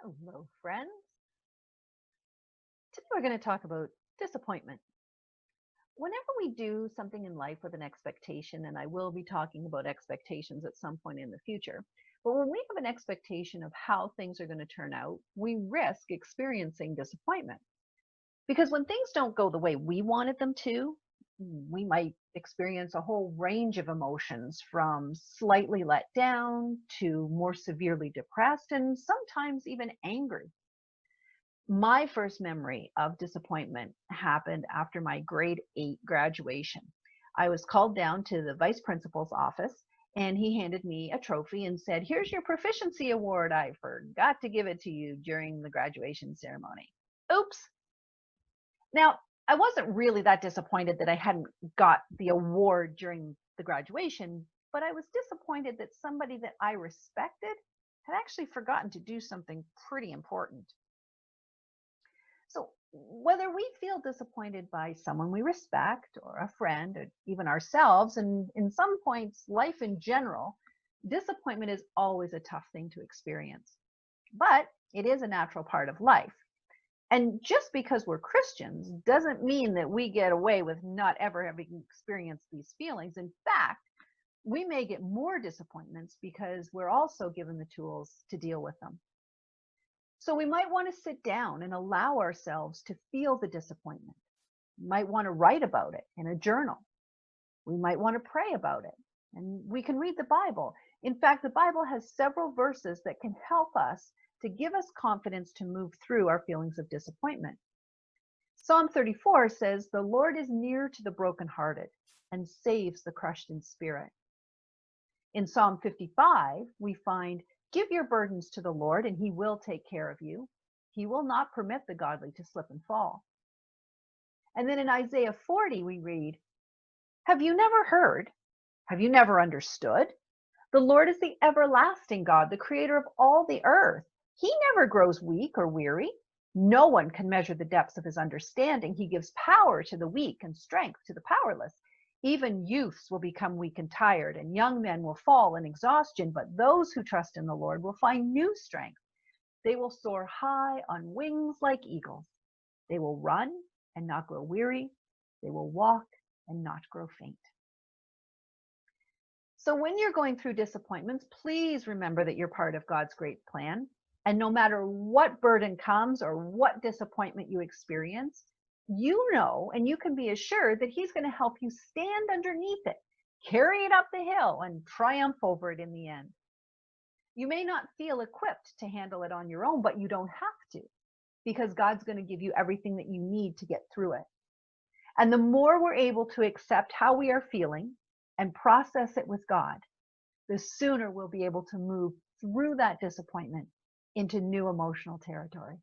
Hello, friends. Today we're going to talk about disappointment. Whenever we do something in life with an expectation, and I will be talking about expectations at some point in the future, but when we have an expectation of how things are going to turn out, we risk experiencing disappointment. Because when things don't go the way we wanted them to, we might experience a whole range of emotions from slightly let down to more severely depressed and sometimes even angry. My first memory of disappointment happened after my grade 8 graduation. I was called down to the vice principal's office and he handed me a trophy and said, "Here's your proficiency award. I forgot to give it to you during the graduation ceremony." Oops. Now, I wasn't really that disappointed that I hadn't got the award during the graduation, but I was disappointed that somebody that I respected had actually forgotten to do something pretty important. So, whether we feel disappointed by someone we respect, or a friend, or even ourselves, and in some points, life in general, disappointment is always a tough thing to experience. But it is a natural part of life. And just because we're Christians doesn't mean that we get away with not ever having experienced these feelings. In fact, we may get more disappointments because we're also given the tools to deal with them. So we might want to sit down and allow ourselves to feel the disappointment. We might want to write about it in a journal. We might want to pray about it. And we can read the Bible. In fact, the Bible has several verses that can help us to give us confidence to move through our feelings of disappointment. Psalm 34 says, "The Lord is near to the brokenhearted and saves the crushed in spirit." In Psalm 55, we find, "Give your burdens to the Lord, and he will take care of you. He will not permit the godly to slip and fall." And then in Isaiah 40, we read, "Have you never heard? Have you never understood? The Lord is the everlasting God, the creator of all the earth. He never grows weak or weary. No one can measure the depths of his understanding. He gives power to the weak and strength to the powerless. Even youths will become weak and tired, and young men will fall in exhaustion. But those who trust in the Lord will find new strength. They will soar high on wings like eagles. They will run and not grow weary. They will walk and not grow faint." So when you're going through disappointments, please remember that you're part of God's great plan. And no matter what burden comes or what disappointment you experience, you know and you can be assured that He's going to help you stand underneath it, carry it up the hill, and triumph over it in the end. You may not feel equipped to handle it on your own, but you don't have to, because God's going to give you everything that you need to get through it. And the more we're able to accept how we are feeling and process it with God, the sooner we'll be able to move through that disappointment into new emotional territory.